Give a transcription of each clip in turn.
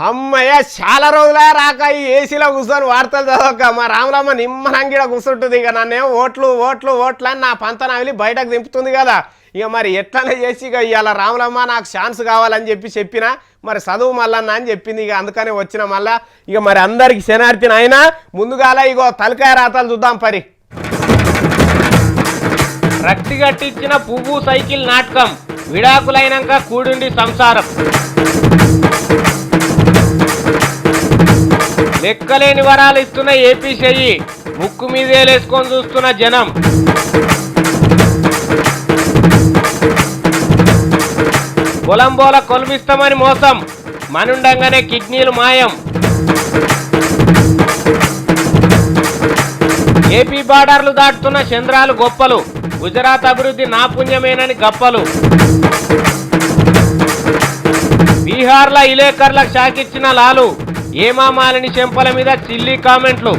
అమ్మయ్య చాలా రోజులే రాక ఈ ఏసీలో కూర్చొని వార్తలు చదవక మా రామలమ్మ నిమ్మనంగిడ కూర్చుంటుంది. ఇక నన్నేమో ఓట్లు ఓట్లు ఓట్లు అని నా పంత నవిలి బయటకు దింపుతుంది కదా. ఇక మరి ఎట్లనే చేసి ఇక ఇవాళ రామలమ్మ నాకు ఛాన్స్ కావాలని చెప్పినా మరి చదువు మల్లన్న అని చెప్పింది. ఇక అందుకనే వచ్చిన మళ్ళా ఇక మరి అందరికి శనార్థిన అయినా ముందుగాల ఇగో తలకాయ రాతలు చూద్దాం పరి. రక్తి గట్టించిన పువ్వు సైకిల్ నాటకం, విడాకులైనాక కూడుండి సంసారం. లెక్కలేని వరాలు ఇస్తున్న ఏపీ చెయ్యి, ముక్కు మీదేలేసుకొని చూస్తున్న జనం. పొలంబోల కొలుమిస్తామని మోసం, మనుండంగానే కిడ్నీలు మాయం. ఏపీ బార్డర్లు దాటుతున్న చంద్రాలు గొప్పలు, గుజరాత్ అభివృద్ధి నా పుణ్యమేనని గప్పలు. బీహార్ల ఇలేకర్ల షాకిచ్చిన లాలు, ఏమామాలని చెంపల మీద చిల్లీ కామెంట్లు.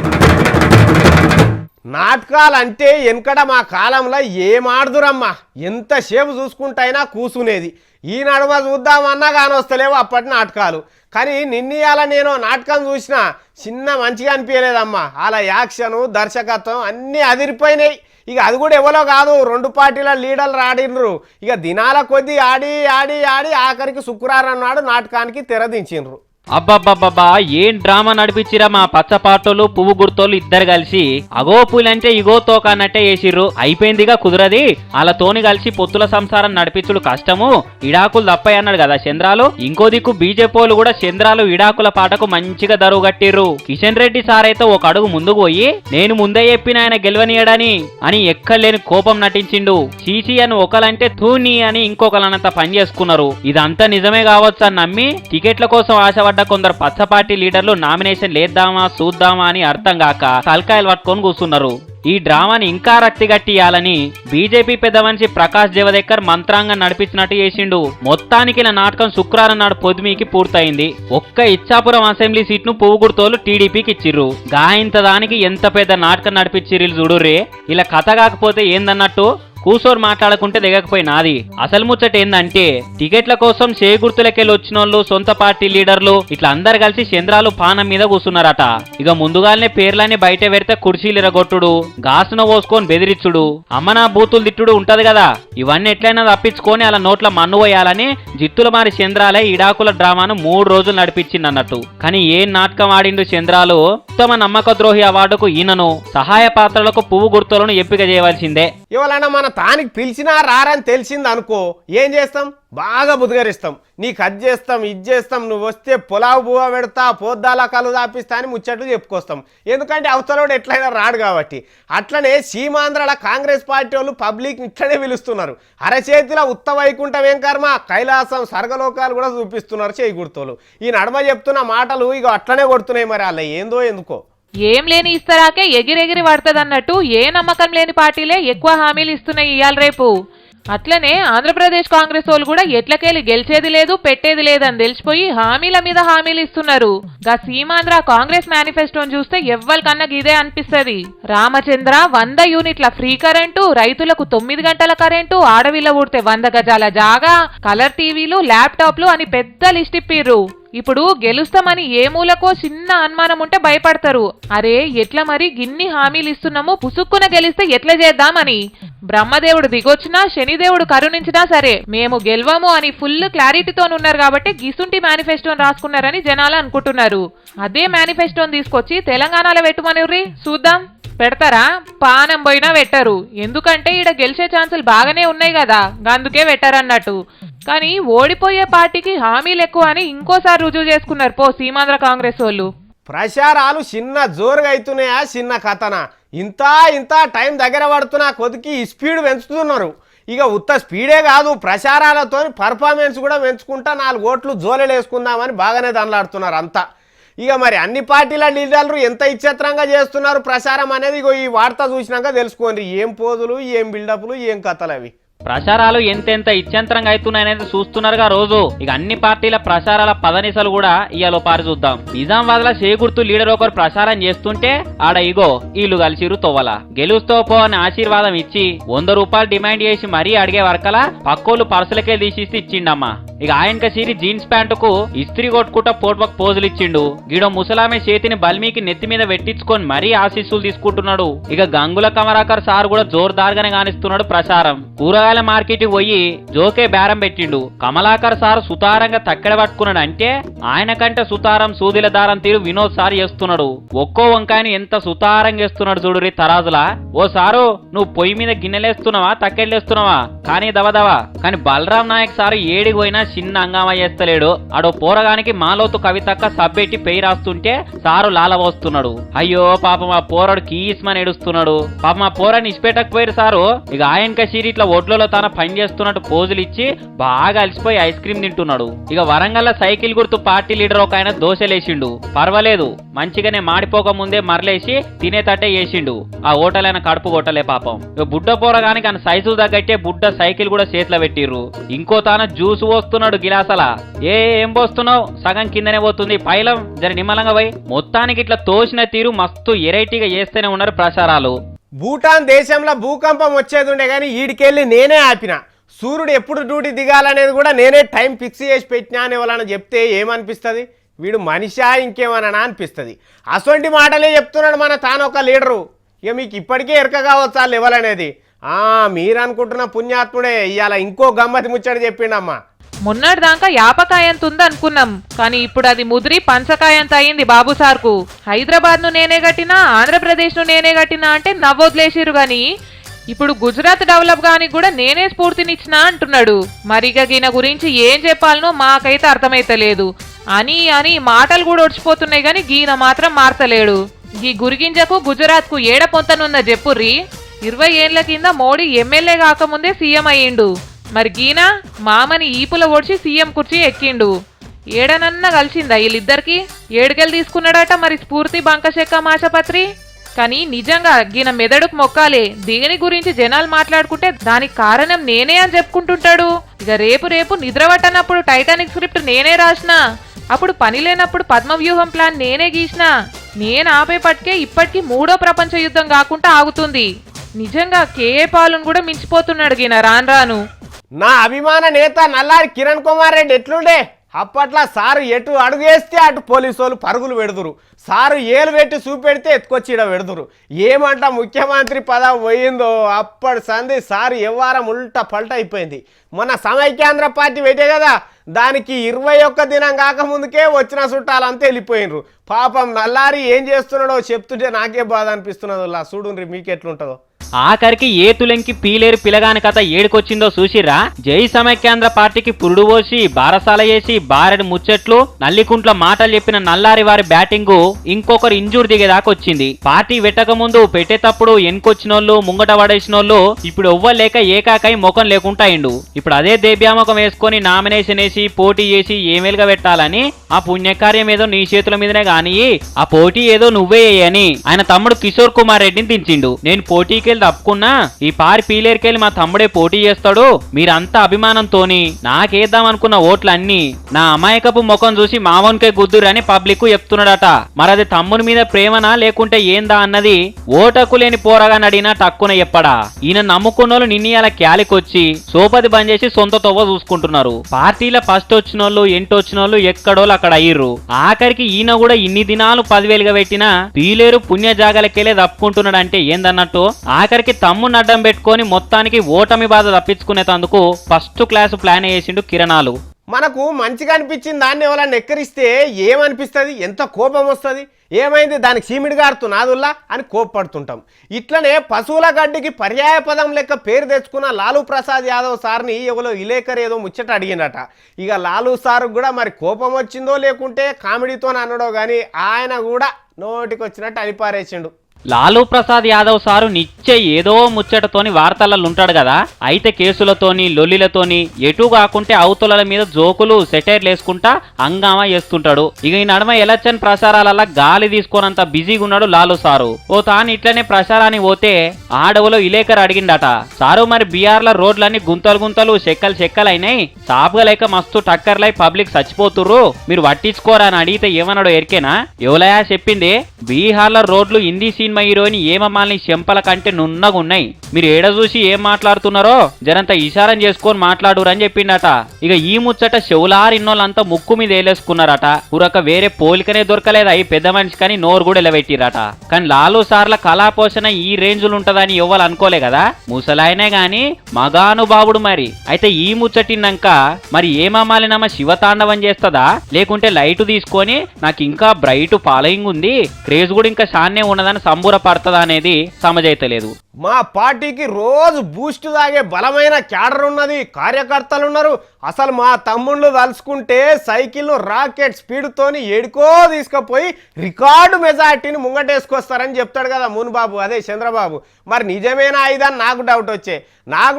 నాటకాలంటే వెనకడ మా కాలంలో ఏమాడుదురమ్మా, ఎంతసేపు చూసుకుంటైనా కూసునేది. ఈ నడుమ చూద్దామన్నా కానొస్తలేవు అప్పటి నాటకాలు. కానీ నిన్నయాల నేను నాటకం చూసినా చిన్న మంచిగా అనిపించలేదమ్మా. అలా యాక్షను దర్శకత్వం అన్నీ అదిరిపోయినాయి. ఇక అది కూడా ఎవరో కాదు, 2 పార్టీల లీడర్లు ఆడినరు. ఇక దినాల కొద్దీ ఆడి ఆడి ఆడి ఆఖరికి శుక్రవారం నాడు నాటకానికి తెరదించిండ్రు. అబ్బబ్బబ్బబ్బా, ఏం డ్రామా నడిపించిరా మా పచ్చపాటోళ్ళు పువ్వు గుర్తోళ్ళు ఇద్దరు కలిసి. అగో పూలంటే ఇగో తోక అన్నట్టే వేసిర్రు. అయిపోయిందిగా కుదరది, వాళ్ళతోని కలిసి పొత్తుల సంసారం నడిపించుడు కష్టము, ఇడాకులు తప్పయి అన్నాడు కదా చంద్రాలు. ఇంకో దిక్కు బీజేపీ కూడా చంద్రాలు ఇడాకుల పాటకు మంచిగా దరువు కట్టిర్రు. కిషన్ రెడ్డి సార్ అయితే ఒక అడుగు ముందుకు పోయి నేను ముందే చెప్పిన ఆయన గెలవనీయడని అని ఎక్కలేని కోపం నటించిండు. చీచీ అని ఒకలంటే తూని అని ఇంకొకలనంత పని చేసుకున్నారు. ఇదంతా నిజమే కావచ్చు అని నమ్మి టికెట్ల కోసం ఆశపడ్డ కొందరు పచ్చ పార్టీ లీడర్లు నామినేషన్ లేద్దామా చూద్దామా అని అర్థం కాక తలకాయలు పట్టుకొని కూర్చున్నారు. ఈ డ్రామాని ఇంకా రక్తి గట్టియాలని బీజేపీ పెద్ద మనిషి ప్రకాష్ జవదేకర్ మంత్రాంగం నడిపించినట్టు చేసిండు. మొత్తానికి ఇలా నాటకం శుక్రవారం నాడు పొద్దుమీకి పూర్తయింది. ఒక్క ఇచ్చాపురం అసెంబ్లీ సీట్ ను పువ్వు గుర్తోలు టీడీపీకి ఇచ్చిర్రు. గాయంత దానికి ఎంత పెద్ద నాటకం నడిపించిర్రు చూడుర్రే. ఇలా కథ కాకపోతే ఏందన్నట్టు కూసోరు మాట్లాడుకుంటే దిగకపోయినాది. అసలు ముచ్చట ఏందంటే టికెట్ల కోసం చేగుర్తులకెళ్ళి వచ్చినోళ్ళు సొంత పార్టీ లీడర్లు ఇట్లా అందరు కలిసి చంద్రాలు పానం మీద కూర్చున్నారట. ఇక ముందుగానే పేర్లన్నీ బయట పెడితే కుర్చీలు ఇరగొట్టుడు, గాసున పోసుకొని బెదిరించుడు, అమ్మనా బూతులు తిట్టుడు ఉంటది కదా. ఇవన్నీ ఎట్లయినా తప్పించుకొని అలా నోట్ల మన్ను పోయాలని జిత్తుల మారి చంద్రాలే ఇడాకుల డ్రామాను 3 రోజులు నడిపించింది అన్నట్టు. కానీ ఏం నాటకం ఆడిండు చంద్రాలు. ఉత్తమ నమ్మక ద్రోహి అవార్డుకు ఈయనను, సహాయ పాత్రలకు పువ్వు గుర్తులను ఎంపిక చేయవలసిందే. ఎవరైనా మన తానికి పిలిచినా రారని తెలిసింది అనుకో, ఏం చేస్తాం? బాగా బుద్ధిగరిస్తాం. నీకు అది చేస్తాం ఇది చేస్తాం, నువ్వు వస్తే పొలావు బువ్వ పెడతా పోద్దాల కలు దాపిస్తా అని ముచ్చట్లు చెప్పుకొస్తాం. ఎందుకంటే అవతలోడు ఎట్లయినా రాడు కాబట్టి. అట్లనే సీమాంధ్రల కాంగ్రెస్ పార్టీ వాళ్ళు పబ్లిక్ ఇట్లనే పిలుస్తున్నారు. అరచేతిలో ఉత్త వైకుంఠం ఏం కర్మ, కైలాసం స్వర్గలోకాలు కూడా చూపిస్తున్నారు చేయి గుర్తోలు. ఈ నడమ చెప్తున్న మాటలు ఇక అట్లనే కొడుతున్నాయి. మరి అలా ఏందో ఎందుకో ఏం లేని ఇస్తారాకే ఎగిరెగిరి పడుతుందన్నట్టు ఏ నమ్మకం లేని పార్టీలే ఎక్కువ హామీలు ఇస్తున్నాయి ఇయాల రేపు. అట్లనే ఆంధ్రప్రదేశ్ కాంగ్రెస్ వాళ్ళు కూడా ఎట్లకెళ్ళి గెలిచేది లేదు పెట్టేది లేదని తెలిసిపోయి హామీల మీద హామీలు ఇస్తున్నారు. గా సీమాంధ్ర కాంగ్రెస్ మేనిఫెస్టోని చూస్తే ఎవ్వరికన్నా ఇదే అనిపిస్తుంది. రామచంద్ర 100 యూనిట్ల ఫ్రీ కరెంటు, రైతులకు 9 గంటల కరెంటు, ఆడవిల్ల ఊడితే 100 గజాల జాగా, కలర్ టీవీలు, ల్యాప్టాప్లు అని పెద్ద లిస్ట్ ఇప్పిర్రు. ఇప్పుడు గెలుస్తామని ఏ మూలకో చిన్న అనుమానం ఉంటే భయపడతారు. అరే ఎట్లా మరి గిన్ని హామీలు ఇస్తున్నాము, పుసుక్కున గెలిస్తే ఎట్లా చేద్దామని. బ్రహ్మదేవుడు దిగొచ్చినా శనిదేవుడు కరుణించినా సరే మేము గెలవము అని ఫుల్ క్లారిటీతోనున్నారు కాబట్టి గిసుంటి మేనిఫెస్టోని రాసుకున్నారని జనాలు అనుకుంటున్నారు. అదే మేనిఫెస్టోని తీసుకొచ్చి తెలంగాణలో పెట్టుమనివ్రీ చూద్దాం. పెడతారా? పానం పోయినా పెట్టరు. ఎందుకంటే ఈడ గెలిచే ఛాన్సులు బాగానే ఉన్నాయి కదా, అందుకే పెట్టారన్నట్టు. కానీ ఓడిపోయే పార్టీకి హామీలు ఎక్కువ అని ఇంకోసారి రుజువు చేసుకున్నారు పో సీమాంధ్ర కాంగ్రెస్ వాళ్ళు. ప్రచారాలు చిన్న జోరుగా అవుతున్నాయా చిన్న కథనా? ఇంత టైం దగ్గర పడుతున్నా కొద్దికి స్పీడ్ పెంచుతున్నారు. ఇక ఉత్త స్పీడే కాదు, ప్రచారాలతో పర్ఫార్మెన్స్ కూడా పెంచుకుంటా 4 ఓట్లు జోలెలు వేసుకుందామని బాగానే దండలాడుతున్నారు అంతా. ఇక మరి అన్ని పార్టీల లీడర్లు ఎంత ఇచ్చత్రంగా చేస్తున్నారు ప్రచారం అనేది ఈ వార్త చూసినాక తెలుసుకోండి. ఏం పోజులు, ఏం బిల్డప్లు, ఏం కథలు అవి. ప్రచారాలు ఎంతెంత ఇచ్చంతరంగా అవుతున్నాయనేది చూస్తున్నారుగా రోజు. ఇక అన్ని పార్టీల ప్రచారాల పదనిసలు కూడా ఇయాలో పారి చూద్దాం. నిజామాబాద్ లో చేకూర్తు లీడర్ ఒకరు ప్రచారం చేస్తుంటే ఆడ ఇగో వీళ్ళు కలిసిరు తొవ్వల గెలుస్తో పో అని ఆశీర్వాదం ఇచ్చి 100 రూపాయలు డిమాండ్ చేసి మరీ అడిగే వరకలా పక్కోళ్ళు పర్సులకే తీసిస్తే ఇచ్చిండమ్మా. ఇక ఆయనక సీరి జీన్స్ ప్యాంటుకు ఇస్త్రీ కొట్టుకుంటా పోట్వక్ పోజులు ఇచ్చిండు. గీడో ముసలామె చేతిని బల్మీకి నెత్తి మీద పెట్టించుకొని మరీ ఆశీస్సులు తీసుకుంటున్నాడు. ఇక గంగుల కమరాకర్ సార్ కూడా జోర్దార్గానే కానిస్తున్నాడు ప్రచారం. కూరగాయల మార్కెట్ పోయి జోకే బేరం పెట్టిండు. కమలాకర్ సార్ సుతారంగా తక్కడ పట్టుకున్నాడు. అంటే ఆయన కంటే సుతారం సూదిల దారం తీరు వినోద్ సార్ చేస్తున్నాడు. ఒక్కో వంకాయని ఎంత సుతారంగా చేస్తున్నాడు చూడురి తరాజులా. ఓ సారు నువ్వు పొయ్యి మీద గిన్నెలేస్తున్నావా తక్కెళ్ళేస్తున్నావా కానీ దవదవా. కానీ బలరాం నాయక్ సారు ఏడికి పోయినా చిన్న హంగామా చేస్తలేడు. ఆడో పోరగానికి మాలోతు కవితక్క సబ్బెట్టి పెయి రాస్తుంటే సారు లాలబోస్తున్నాడు. అయ్యో పాపం ఆ పోరడు కీస్మని ఏడుస్తున్నాడు. పాపం ఆ పోరాన్ని ఇచ్చిపెట్టకపోయారు సారు. ఇక ఆయనక సీరి ఇట్లా ఒడ్లలో తన పని చేస్తున్నట్టు పోజులు ఇచ్చి బాగా అలసిపోయి ఐస్ క్రీమ్ తింటున్నాడు. ఇక వరంగల్ సైకిల్ గుర్తు పార్టీ లీడర్ ఒక ఆయన దోశలేసిండు. పర్వాలేదు మంచిగానే మాడిపోక ముందే మరలేసి తినేటట్టే చేసిండు. ఆ హోటల్ ఆయన కడుపు కొట్టలే పాపం. ఇక బుడ్డ పోరగానికి ఆయన సైజు తగ్గట్టే బుడ్డ సైకిల్ కూడా చేతిలో పెట్టిర్రు. ఇంకో తాన జ్యూస్ పోస్తున్నాడు గిలాసలా. ఏం పోస్తున్నావు సగం కిందనే పోతుంది పైలం జర నిమ్మలంగా పోయి. మొత్తానికి ఇట్లా తోసిన తీరు మస్తు ఎరైటీగా చేస్తూనే ఉన్నారు ప్రచారాలు. భూటాన్ దేశంలో భూకంపం వచ్చేది ఉండే కానీ ఈడికెళ్ళి నేనే ఆపిన. సూర్యుడు ఎప్పుడు డ్యూటీ దిగాలనేది కూడా నేనే టైం ఫిక్స్ చేసి పెట్టినా అని ఎవరైనా చెప్తే ఏమనిపిస్తుంది? వీడు మనిషా ఇంకేమన్నా అనిపిస్తుంది. అసొంటి మాటలే చెప్తున్నాడు మన తాను ఒక లీడరు. ఇక మీకు ఇప్పటికే ఎరక కావచ్చు ఆ లెవెల్ అనేది. మీరు అనుకుంటున్న పుణ్యాత్ముడే ఇవాళ ఇంకో గమ్మతి ముచ్చడి చెప్పిండమ్మా. మొన్నటి దాకా యాపకాయంత ఉందనుకున్నాం కానీ ఇప్పుడు అది ముదిరి పంచకాయంత అయింది బాబు సార్కు. హైదరాబాద్ ను నేనే కట్టినా ఆంధ్రప్రదేశ్ ను నేనే కట్టినా అంటే నవ్వొదిలేసిరు గాని ఇప్పుడు గుజరాత్ డెవలప్ గాని కూడా నేనే స్ఫూర్తినిచ్చినా అంటున్నాడు. మరిగ ఈయన గురించి ఏం చెప్పాలనో మాకైతే అర్థమైతలేదు. అని మాటలు కూడా ఒడిచిపోతున్నాయి గాని గీన మాత్రం మార్తలేడు. ఈ గురిగింజకు గుజరాత్ కు ఏడ పొంతనుంద చెప్పుర్రి. 20 ఏళ్ల కింద మోడీ ఎమ్మెల్యే కాకముందే సీఎం అయ్యిండు. మరి గీనా మామని ఈపుల ఓడ్చి సీఎం కుర్చీ ఎక్కిండు. ఏడనన్నా కలిసిందా వీళ్ళిద్దరికి? ఏడుకెళ్ళి తీసుకున్నాడట మరి స్ఫూర్తి బంకశెక్క మాషపత్రి. కానీ నిజంగా గీన మెదడుకు మొక్కాలే. దేని గురించి జనాలు మాట్లాడుకుంటే దానికి కారణం నేనే అని చెప్పుకుంటుంటాడు. ఇక రేపు నిద్ర పట్టనప్పుడు టైటానిక్ స్క్రిప్ట్ నేనే రాసినా, అప్పుడు పని లేనప్పుడు పద్మవ్యూహం ప్లాన్ నేనే గీసినా, నేను ఆపేపటికే ఇప్పటికీ 3వ ప్రపంచ యుద్ధం కాకుండా ఆగుతుంది. నిజంగా కేఏ పాలును కూడా మించిపోతున్నాడు గీన రాను. నా అభిమాన నేత నల్లారి కిరణ్ కుమార్ రెడ్డి ఎట్లుండే? అప్పట్లో సారు ఎటు అడుగు వేస్తే అటు పోలీసు వాళ్ళు పరుగులు పెడుతురు. సారు ఏలు పెట్టి చూపెడితే ఎత్తుకొచ్చి ఈడ పెడుతురు. ఏమంట ముఖ్యమంత్రి పదవి పోయిందో అప్పటి సంది సారు ఎవ్వారం ఉల్టా పల్ట అయిపోయింది. మన సమైక్యాంధ్ర పార్టీ పెట్టే కదా, దానికి 21 దినం కాకముందుకే వచ్చిన చుట్టాలంతా వెళ్ళిపోయినరు. పాపం నల్లారి ఏం చేస్తున్నాడో చెప్తుంటే నాకే బాధ అనిపిస్తున్నది. చూడుండ్రి మీకెట్లుంటుందో. ఆఖరికి ఏతులెంకి పీలేరు పిలగాని కథ ఏడుకొచ్చిందో చూసిరా. జై సమైక్యాంధ్ర పార్టీకి పురుడు పోసి బారసాల చేసి బారెడు ముచ్చట్లు నల్లికుంట్ల మాటలు చెప్పిన నల్లారి వారి బ్యాటింగ్ ఇంకొకరు ఇంజూర్ దిగేదాకొచ్చింది. పార్టీ పెట్టక ముందు పెట్టేటప్పుడు ఎన్కొచ్చినోళ్ళు ముంగట పడేసినోళ్ళు ఇప్పుడు ఎవ్వలేక ఏకాకై ముఖం లేకుండా అయిండు. ఇప్పుడు అదే దేబ్యాముఖం వేసుకొని నామినేషన్ వేసి పోటీ చేసి ఏమేలుగా పెట్టాలని ఆ పుణ్యకార్యం ఏదో నీ చేతుల మీదనే గాని ఆ పోటీ ఏదో నువ్వే అని ఆయన తమ్ముడు కిషోర్ కుమార్ రెడ్డిని దించిండు. నేను పోటీకి తప్పుకున్నా ఈ పారి పీలేరుకెళ్ళి మా తమ్ముడే పోటీ చేస్తాడు, మీరంతా అభిమానంతోని నాకేద్దాం అనుకున్న ఓట్లన్నీ నా అమాయకపు ముఖం చూసి మావోన్కే గుద్దురని పబ్లిక్ చెప్తున్నాడట. మరది తమ్ముని మీద ప్రేమనా లేకుంటే ఏందా అన్నది ఓటకు లేని పోరగా నడినా టక్కున చెప్పడా. ఈయన నమ్ముకున్నోళ్ళు నిన్నయాల క్యాలికొచ్చి సోపది బంద్ చేసి సొంత తొవ్వ చూసుకుంటున్నారు. పార్టీల ఫస్ట్ వచ్చినోళ్ళు ఎంటొచ్చినోళ్ళు ఎక్కడోళ్ళు అక్కడ అయ్యిర్రు. ఆఖరికి ఈయన కూడా ఇన్ని దినాలు 10,000గా పెట్టినా పీలేరు పుణ్య జాగలకెళ్ళే తప్పుకుంటున్నాడు అంటే ఏందన్నట్టు. ఆఖరికి తమ్ముని అడ్డం పెట్టుకొని మొత్తానికి ఓటమి బాధ తప్పించుకునేందుకు ఫస్ట్ క్లాసు ప్లాన్ వేసిండు కిరణాలు. మనకు మంచిగా అనిపించింది దాన్ని ఎవరైనా ఎక్కరిస్తే ఏమనిపిస్తుంది? ఎంత కోపం వస్తుంది? ఏమైంది దానికి సీమిడి గారుతున్నాదుల్లా అని కోప్పడుతుంటాం. ఇట్లనే పశువుల గడ్డికి పర్యాయ పదం లెక్క పేరు తెచ్చుకున్న లాలూ ప్రసాద్ యాదవ్ సార్ని ఎవరో విలేకరు ఏదో ముచ్చట అడిగినట. ఇక లాలూ సార్కు కూడా మరి కోపం వచ్చిందో లేకుంటే కామెడీతో అన్నడో కానీ ఆయన కూడా నోటికి వచ్చినట్టు అలిపారేసిండు. లాలూ ప్రసాద్ యాదవ్ సారు నిత్య ఏదో ముచ్చటతోని వార్తలలో ఉంటాడు కదా. అయితే కేసులతోని లొల్లిలతోని ఎటు కాకుంటే అవతల మీద జోకులు సెటైర్లు వేసుకుంటా హంగామా చేస్తుంటాడు. ఇక ఈ నడమ ఎలక్షన్ ప్రచారాలలా గాలి తీసుకోనంత బిజీగా ఉన్నాడు లాలూ సారు. ఓ తాను ఇట్లనే ప్రచారానికి పోతే ఆడవులో విలేకరు అడిగిండట, సారు మరి బీహార్ల రోడ్లన్నీ గుంతలు చెక్కలైనాయి, సాపుగా లేక మస్తు టక్కర్లై పబ్లిక్ చచ్చిపోతుర్రు, మీరు పట్టించుకోరా అని అడిగితే ఏమన్నాడో ఎరికేనా? ఎవలయా చెప్పింది, బీహార్ల రోడ్లు హిందీ సినిమా హీరోయిన్ ఏమమ్మాలని చెంపల కంటే నున్నగున్నాయి, మీరు ఏడ చూసి ఏం మాట్లాడుతున్నారో జరంత ఇషారం చేసుకొని మాట్లాడురని చెప్పిండట. ఇక ఈ ముచ్చట చెవులారిన్నోళ్ళంతా ముక్కు మీద వేలేసుకున్నారట. ఊరక వేరే పోలికనే దొరకలేదు అయి పెద్ద మనిషి కానీ నోరు కూడా ఎలబెట్టిరట. కానీ లాలు సార్ల కళాపోషణ ఈ రేంజులు ఉంటదని ఎవ్వరు అనుకోలే కదా. ముసలాయనే గాని మగానుభావుడు మరి. అయితే ఈ ముచ్చటిన్నాక మరి ఏమమ్మాలినమ్మ శివతాండవం చేస్తుందా లేకుంటే లైట్ తీసుకొని నాకు ఇంకా బ్రైట్ ఫాలోయింగ్ ఉంది, క్రేజ్ కూడా ఇంకా షాన్నే ఉన్నదని సంబూర పడుతుందా అనేది సమజైతలేదు. మా పార్టీకి రోజు బూస్ట్ తాగే బలమైన క్యాడర్ ఉన్నది, కార్యకర్తలు ఉన్నారు. అసలు మా తమ్ముళ్ళు తలుచుకుంటే సైకిల్ను రాకెట్ స్పీడ్తోని ఏడుకో తీసుకుపోయి రికార్డు మెజార్టీని ముంగటేసుకొస్తారని చెప్తాడు కదా మున్బాబు, అదే చంద్రబాబు. మరి నిజమేనా ఇదని నాకు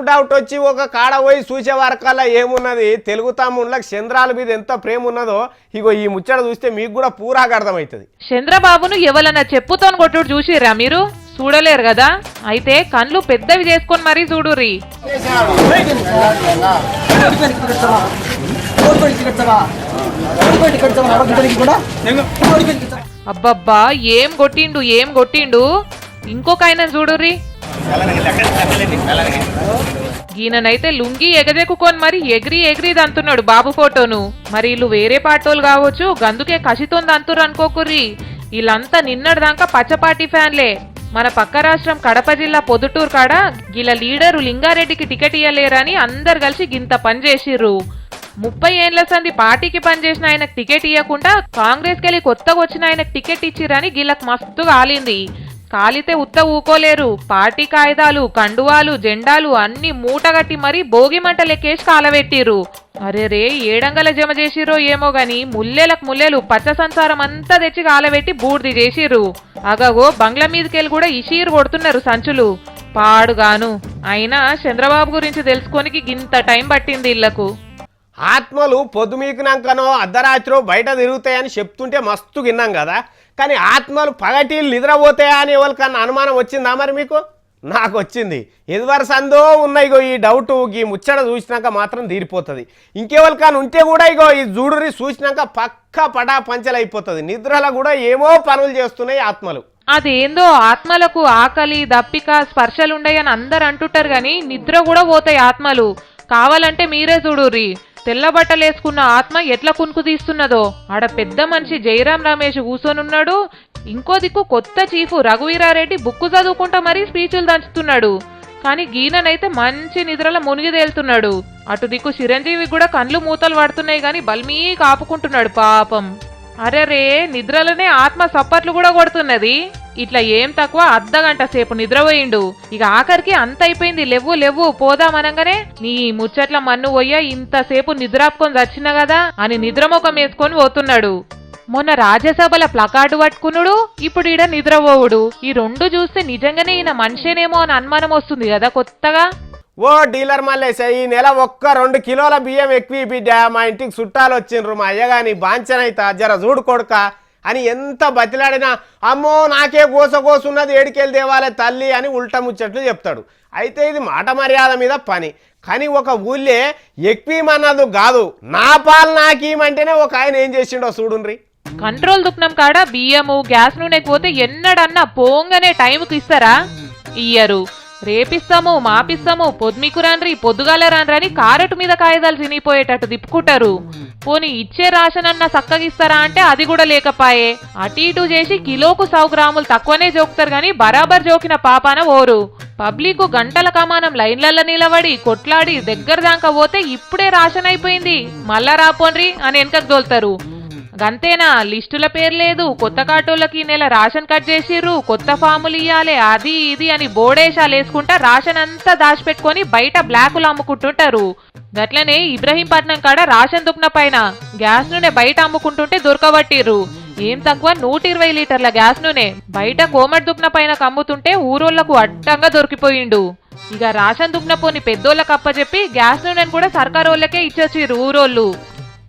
డౌట్ వచ్చి ఒక కాడ పోయి చూసే వరకల్లా ఏమున్నది, తెలుగు తమ్ముళ్ళకి చంద్రాల మీద ఎంత ప్రేమ ఉన్నదో ఇగో ఈ ముచ్చట చూస్తే మీకు కూడా పూరాగా అర్థమవుతుంది. చంద్రబాబును ఎవరన్నా చెప్పుతోని కొట్టుడు చూసిర్రా మీరు? చూడలేరు కదా, అయితే కళ్ళు పెద్దవి చేసుకొని మరీ చూడుర్రి. అబ్బబ్బా ఏం కొట్టిండు. ఇంకొక ఆయన చూడుర్రి. ఈయననైతే లుంగి ఎగజెక్కుకొని మరి ఎగిరి దంతున్నాడు బాబు ఫోటోను. మరి వీళ్ళు వేరే పాటోలు కావచ్చు, గందుకే కసితో దంతురు అనుకోకుర్రి. వీళ్ళంతా నిన్నటిదాకా పచ్చపాటి ఫ్యాన్లే. మన పక్క రాష్ట్రం కడప జిల్లా పొద్దుటూరు కాడ గీల లీడరు లింగారెడ్డికి టికెట్ ఇయ్యలేరని అందరు కలిసి గింత పని చేసిర్రు. 30 ఏళ్ల సంది పార్టీకి పనిచేసిన ఆయనకు టికెట్ ఇవ్వకుండా కాంగ్రెస్కి వెళ్ళి కొత్తగా వచ్చిన ఆయనకు టికెట్ ఇచ్చిరని గీళ్ళకి మస్తు కాలింది. కాలితే ఉత్త ఊకోలేరు. పార్టీ కాయిదాలు, కండువాలు, జెండాలు అన్ని మూటగట్టి మరీ భోగి మంట లెక్కేసి కాలబెట్టిర్రు. అరే ఏడంగల జమ చేసిరో ఏమో గాని ముల్లెలు పచ్చ సంసారం అంతా తెచ్చి కాలబెట్టి బూడిది చేసిర్రు. అగగో బంగ్లా మీదకెళ్ళి కూడా ఇషీరు కొడుతున్నారు సంచులు. పాడుగాను. అయినా చంద్రబాబు గురించి తెలుసుకోనికి గింత టైం పట్టింది ఇళ్లకు. ఆత్మలు పొద్దుమీకునాకనో అర్ధరాత్రో బయట తిరుగుతాయని చెప్తుంటే మస్తు విన్నాం కదా. కానీ ఆత్మలు పగటీలు నిద్రపోతాయా అని ఎవరికన్నా అనుమానం వచ్చిందా మరి మీకు? నాకు వచ్చింది. ఎదువరసందో ఉన్నాయి ఇగో ఈ డౌటు. ఈ ముచ్చట చూసినాక మాత్రం తీరిపోతుంది. ఇంకెవరికన్నా ఉంటే కూడా ఇగో ఈ జూడురి చూసినాక పక్కా పటా పంచలైపోతుంది. నిద్రలో కూడా ఏమో పనులు చేస్తున్నాయి ఆత్మలు. అదేందో ఆత్మలకు ఆకలి, దప్పిక, స్పర్శలుండయని అందరు అంటుంటారు గాని నిద్ర కూడా పోతాయి ఆత్మలు. కావాలంటే మీరే చూడుర్రి. తెల్ల బట్టలేసుకున్న ఆత్మ ఎట్లా కునుకు తీస్తున్నదో. ఆడ పెద్ద మనిషి జయరాం రమేష్ కూర్చొనున్నాడు. ఇంకో దిక్కు కొత్త చీఫ్ రఘువీరారెడ్డి బుక్కు చదువుకుంటా మరీ స్పీచులు దంచుతున్నాడు. కానీ గీననైతే మంచి నిద్రలో మునిగి తేలుతున్నాడు. అటు దిక్కు చిరంజీవి కూడా కండ్లు మూతలు పడుతున్నాయి గాని బల్మీ కాపుకుంటున్నాడు పాపం. అరెరే నిద్రలోనే ఆత్మ సప్పట్లు కూడా కొడుతున్నది. ఇట్లా ఏం తక్కువ అర్ధగంట సేపు నిద్రపోయిండు. ఇక ఆఖరికి అంత అయిపోయింది. లేవ్వు పోదామనగానే నీ ముచ్చట్ల మన్ను పోయ్యా ఇంతసేపు నిద్రాపుకొని చచ్చినా కదా అని నిద్రముఖం వేసుకొని పోతున్నాడు. మొన్న రాజ్యసభల ప్లకార్డు పట్టుకున్నాడు, ఇప్పుడు ఈడ నిద్రపోవుడు. ఈ రెండు చూస్తే నిజంగానే ఈయన మనిషేనేమో అని అనుమానం వస్తుంది కదా కొత్తగా. ఓ డీలర్ మల్లేశ, ఈ నెల 1-2 కిలోల బియ్యం ఎక్కువ బిడ్డ. మా ఇంటికి చుట్టాలు వచ్చిండ్రు, మా అయ్యగాని బాంచనైతా జర చూడు కొడుక అని ఎంత బతిలాడినా అమ్మో నాకే కోసున్నది ఏడికెళ్ళి దేవాలే తల్లి అని ఉల్టా ముచ్చట్లు చెప్తాడు. అయితే ఇది మాట మర్యాద మీద పని. కానీ ఒక ఊళ్ళే ఎక్కువమన్నది కాదు, నా పాలు నాకేమంటేనే ఒక ఆయన ఏం చేసిండో చూడుండ్రి. కంట్రోల్ దుఃఖం కాడ బియ్యము గ్యాస్ నూనె పోతే ఎన్నడన్నా పోంగనే టైంకి ఇస్తారా? ఇయ్యరు. రేపిస్తాము మాపిస్తాము పొద్దుమికురాన్రి పొద్దుగాలరాన్రని కారటు మీద కాయిదాలు తినిపోయేటట్టు తిప్పుకుంటారు. పోనీ ఇచ్చే రాషనన్నా సక్కగిస్తారా అంటే అది కూడా లేకపాయే. అటు ఇటు చేసి కిలోకు 100 గ్రాములు తక్కువనే జోకుతారు గాని బరాబర్ జోకిన పాపాన ఓరు. పబ్లిక్ గంటల కమానం లైన్లలో నిలబడి కొట్లాడి దగ్గర దాకా పోతే ఇప్పుడే రాషన్ అయిపోయింది మళ్ళా రాపోన్రి అని వెనకకు దోల్తారు. గంతేనా, లిస్టుల పేరు లేదు. కొత్త కార్డులకి నెల రాషన్ కట్ చేసిర్రు, కొత్త ఫాములు ఇయ్యాలి, అది ఇది అని బోడేషాలు వేసుకుంటా రాషన్ అంతా దాచిపెట్టుకొని బయట బ్లాకులు అమ్ముకుంటుంటారు. గట్లనే ఇబ్రహీంపట్నం కాడ రాషన్ దుక్న పైన గ్యాస్ నూనె బయట అమ్ముకుంటుంటే దొరకబట్టిర్రు. ఏం తక్కువ 120 లీటర్ల గ్యాస్ నూనె బయట కోమటి దుక్న పైన కమ్ముతుంటే ఊరోళ్లకు అడ్డంగా దొరికిపోయిండు. ఇక రాషన్ దుక్న పోని పెద్దోళ్ళకి అప్పచెప్పి గ్యాస్ నూనెను కూడా సర్కారోళ్ళకే ఇచ్చొచ్చిర్రు ఊరోళ్ళు.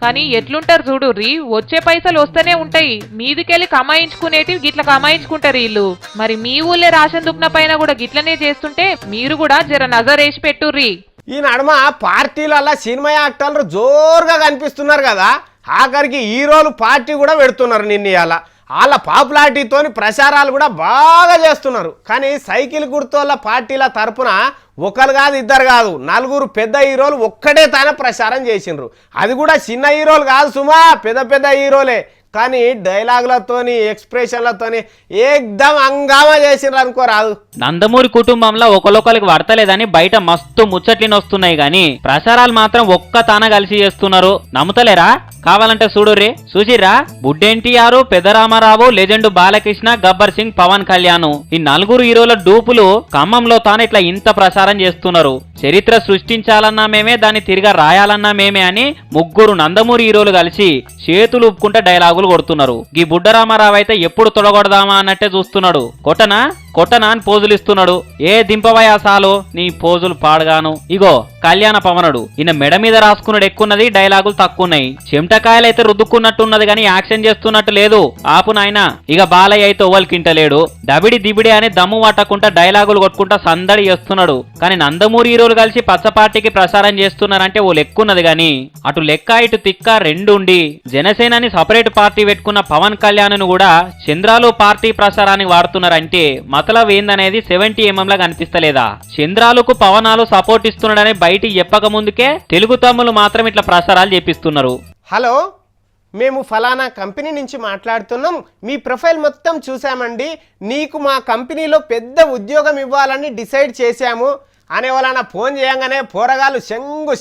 కానీ ఎట్లుంటారు చూడుర్రి, వచ్చే పైసలు వస్తూనే ఉంటాయి, మీదికెళ్ళి కమాయించుకునేటివి గిట్ల కమాయించుకుంటారు వీళ్ళు. మరి మీ ఊళ్ళే రాషన్ దుక్న పైన కూడా గిట్లనే చేస్తుంటే మీరు కూడా జర నజరేసి పెట్టుర్రి. ఈ నడుమ పార్టీలల్లా సినిమా యాక్టర్లు జోరుగా కనిపిస్తున్నారు కదా, ఆఖరికి హీరోలు పార్టీ కూడా పెడుతున్నారు నిన్న. ఇవాళ వాళ్ళ పాపులారిటీతోని ప్రచారాలు కూడా బాగా చేస్తున్నారు. కానీ సైకిల్ గుర్తోళ్ళ పార్టీల తరపున ఒకరు కాదు ఇద్దరు కాదు 4 పెద్ద హీరోలు ఒక్కడే తానే ప్రచారం చేసిండ్రు. అది కూడా చిన్న హీరోలు కాదు సుమా, పెద్ద పెద్ద హీరోలే. కానీ డైలాగులతోని ఎక్స్ప్రెషన్లతోని ఏకదం హంగామా చేసిండ్రు అనుకోరాదు. నందమూరి కుటుంబంలో ఒకరికొకరికి పడతలేదని బయట మస్తు ముచ్చట్లిని వస్తున్నాయి గాని ప్రచారాలు మాత్రం ఒక్క తాన కలిసి చేస్తున్నారు. నమ్ముతలేరా? కావాలంటే చూడుర్రి. చూసిర్రా? బుడ్డెన్టీఆర్, పెద్దరామారావు, లెజెండ్ బాలకృష్ణ, గబ్బర్ సింగ్, పవన్ కళ్యాణ్ ఈ 4 హీరోల డూపులు ఖమ్మంలో తాను ఇట్లా ఇంత ప్రచారం చేస్తున్నారు. చరిత్ర సృష్టించాలన్నా మేమే, దాన్ని తిరిగా రాయాలన్నా మేమే అని 3 నందమూరి హీరోలు కలిసి చేతులు ఉప్పుకుంటే డైలాగులు కొడుతున్నారు. ఈ బుడ్డరామారావు అయితే ఎప్పుడు తొడగొడదామా అన్నట్టే చూస్తున్నాడు. కొట్టనా అని పోజులు ఇస్తున్నాడు. ఏ దింపవయా సాలు నీ పోజులు పాడగాను. ఇగో కళ్యాణ పవనుడు, ఈయన మెడ మీద రాసుకున్నాడు ఎక్కున్నది, డైలాగులు తక్కువన్నాయి. చెమటకాయలైతే రుద్దుకున్నట్టున్నది గాని యాక్షన్ చేస్తున్నట్టు లేదు. ఆపు నాయన. ఇక బాలయ్య అయితే ఓవల్కింటలేడు. దబిడి దిబిడి అని దమ్ము పట్టకుండా డైలాగులు కొట్టుకుంటా సందడి చేస్తున్నాడు. కానీ నందమూరి హీరోలు కలిసి పచ్చ పార్టీకి ప్రసారం చేస్తున్నారంటే ఓ లెక్కున్నది గాని అటు లెక్క ఇటు తిక్క రెండుండి జనసేనని సపరేట్ పార్టీ పెట్టుకున్న పవన్ కళ్యాణ్ ను కూడా చంద్రాలు పార్టీ ప్రచారానికి వాడుతున్నారంటే మతలబ్ ఏందనేది 70mm లా కనిపిస్తలేదా? చంద్రాలకు పవనాలు సపోర్ట్ ఇస్తున్నాడని బయటికి చెప్పక ముందుకే తెలుగు తమ్ములు మాత్రం ఇట్లా ప్రసారాలు చేపిస్తున్నారు. హలో, మేము ఫలానా కంపెనీ నుంచి మాట్లాడుతున్నాం. మీ ప్రొఫైల్ మొత్తం చూసామండి. నీకు మా కంపెనీలో పెద్ద ఉద్యోగం ఇవ్వాలని డిసైడ్ చేశాము అనే వాళ్ళన ఫోన్ చేయంగానే పోరగాళ్ళు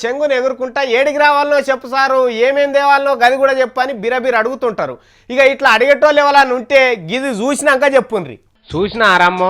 శంగుని ఎగురుకుంటా ఏడికి రావాలనో చెప్పు సారు, ఏమేం తేవాలనో గది కూడా చెప్పని బిరబిర అడుగుతుంటారు. ఇక ఇట్లా అడిగేటోళ్ళు ఎవరైనా ఉంటే గిది చూసినాక చెప్పుండ్రి. చూసిన ఆరమ్మో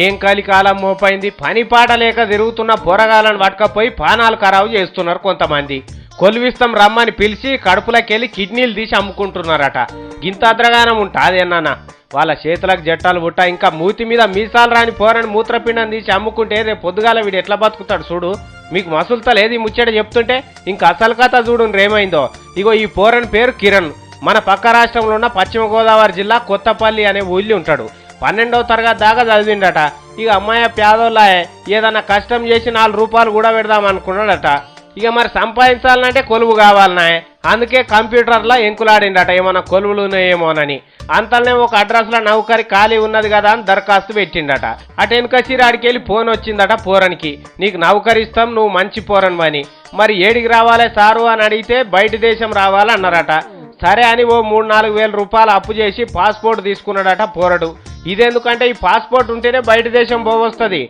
ఏం కలికాలం మోపైంది. పని పాట లేక తిరుగుతున్న పోరగాళ్ళను పట్టుకపోయి పానాలు ఖరాబు చేస్తున్నారు కొంతమంది. కొలువిస్తాం రమ్మని పిలిచి కడుపులకెళ్ళి కిడ్నీలు తీసి అమ్ముకుంటున్నారట. గింత అద్రగానం ఉంటాదేనా? వాళ్ళ చేతులకు జట్టాలు పుట్ట, ఇంకా మూతి మీద మీసాలు రాని పోరని మూత్రపిండం తీసి అమ్ముకుంటే రేపు పొద్దుగాల వీడు ఎట్లా బతుకుతాడు చూడు. మీకు మసులుతా లేదు ఈ ముచ్చట చెప్తుంటే. ఇంకా అసలు కథ చూడు రేమైందో. ఇగో ఈ పోరని పేరు కిరణ్. మన పక్క రాష్ట్రంలో ఉన్న పశ్చిమ గోదావరి జిల్లా కొత్తపల్లి అనే ఊళ్ళి ఉంటాడు. 12వ తరగతి దాకా చదివిండట. ఇక అమ్మాయి పేదోళ్ళే, ఏదన్నా కష్టం చేసి 4 రూపాయలు కూడా పెడదాం అనుకున్నాడట. ఇక మరి సంపాదించాలంటే కొలువు కావాలన్నా, అందుకే కంప్యూటర్లో ఎంకులాడిండట ఏమన్నా కొలువులు ఉన్నాయేమోనని. అంతలోనే ఒక అడ్రస్లో నౌకరి ఖాళీ ఉన్నది కదా అని దరఖాస్తు పెట్టిండట. అటు వెనుకొచ్చి ఆడికెళ్ళి ఫోన్ వచ్చిందట పోరనికి, నీకు నౌకరి ఇస్తాం, నువ్వు మంచి పోరనివని. మరి ఏడికి రావాలే సారు అని అడిగితే బయట దేశం రావాలన్నారట. సరే అని ఓ 3-4 వేల రూపాయలు అప్పు చేసి పాస్పోర్ట్ తీసుకున్నాడట పోరడు. ఇదెందుకంటే ఈ పాస్పోర్ట్ ఉంటేనే బయట దేశం పోవస్తుంది.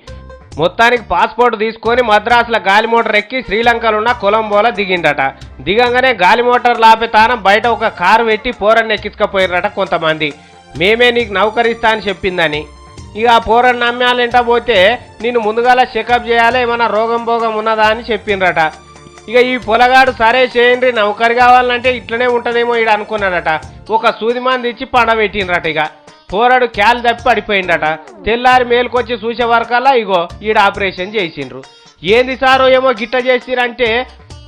మొత్తానికి పాస్పోర్ట్ తీసుకొని మద్రాసులో గాలి మోటార్ ఎక్కి శ్రీలంకలో ఉన్న కొలంబోలో దిగిండట. దిగంగానే గాలి మోటార్ లాపే తానం బయట ఒక కారు పెట్టి పోరన్ని ఎక్కించుకపోయినట కొంతమంది. మేమే నీకు నౌకరిస్తా అని చెప్పిందని. ఇక ఆ పోరన్ని నమ్మాలంట పోతే నేను ముందుగాల చెకప్ చేయాలి, ఏమన్నా రోగం భోగం ఉన్నదా అని చెప్పిండ్రట. ఇక ఈ పొలగాడు సరే చేయండి నౌకరి కావాలంటే ఇట్లనే ఉంటుందేమో ఈడ అనుకున్నాడట. ఒక సూది మంది ఇచ్చి పండబెట్టిండ్రట. ఇక పోరాడు క్యాల్ తప్పి పడిపోయిందట. తెల్లారి మేలుకొచ్చి చూసే వరకల్లా ఇగో ఈడ ఆపరేషన్ చేసిండ్రు. ఏంది సారో ఏమో గిట్ట చేసిరంటే,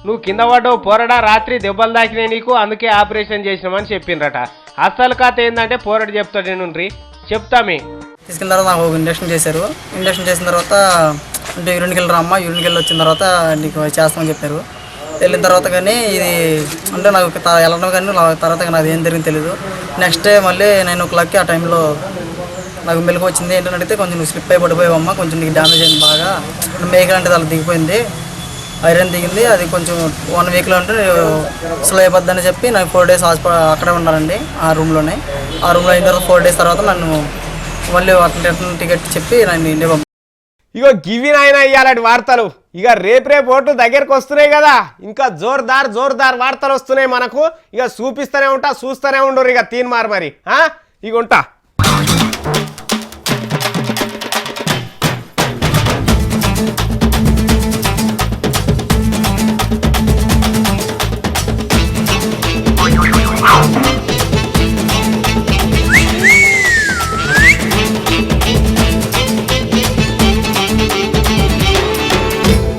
నువ్వు కింద పడ్డావు పోరడా, రాత్రి దెబ్బలు దాకినాయి నీకు, అందుకే ఆపరేషన్ చేసినామని చెప్పిండ్రట. అసలు కథ ఏంటంటే పోరాడు చెప్తాడు నుండి చెప్తామే. తీసుకున్న తర్వాత నాకు ఇండక్షన్ చేశారు. ఇండక్షన్ చేసిన తర్వాత అంటే యూరిన్కి వెళ్ళి రమ్మా, యూరిన్కి వెళ్ళి వచ్చిన తర్వాత నీకు చేస్తామని చెప్పారు. వెళ్ళిన తర్వాత కానీ ఇది అంటే నాకు వెళ్ళడం కానీ తర్వాత నాకు ఏం జరిగింది తెలీదు. నెక్స్ట్ డే మళ్ళీ 9 o'clockకి ఆ టైంలో నాకు మెలకు వచ్చింది. ఏంటంటే అడిగితే కొంచెం నువ్వు స్లిప్ అయి పడిపోయావమ్మా, కొంచెం నీకు డ్యామేజ్ అయింది బాగా, మేకలు అంటే అలా దిగిపోయింది, ఐరన్ దిగింది, అది కొంచెం 1 weekలో ఉంటే స్లో అయిపోద్దని చెప్పి నాకు 4 days హాస్పిటల్ అక్కడే ఉన్నారండి ఆ రూమ్లోనే. ఆ రూమ్లో అయిన తర్వాత 4 days తర్వాత నన్ను మళ్ళీ రిటర్న్ టికెట్ చెప్పి నన్ను ఇండియా పంపి. ఇగో గివి నాయన ఇయ్యాలటి వార్తలు. ఇక రేపు ఓట్లు దగ్గరకు వస్తున్నాయి కదా, ఇంకా జోర్దార్ వార్తలు వస్తున్నాయి మనకు. ఇక చూపిస్తూనే ఉంటా, చూస్తూనే ఉండరు. ఇక తీన్మార్ మరి ఇక ఉంటా.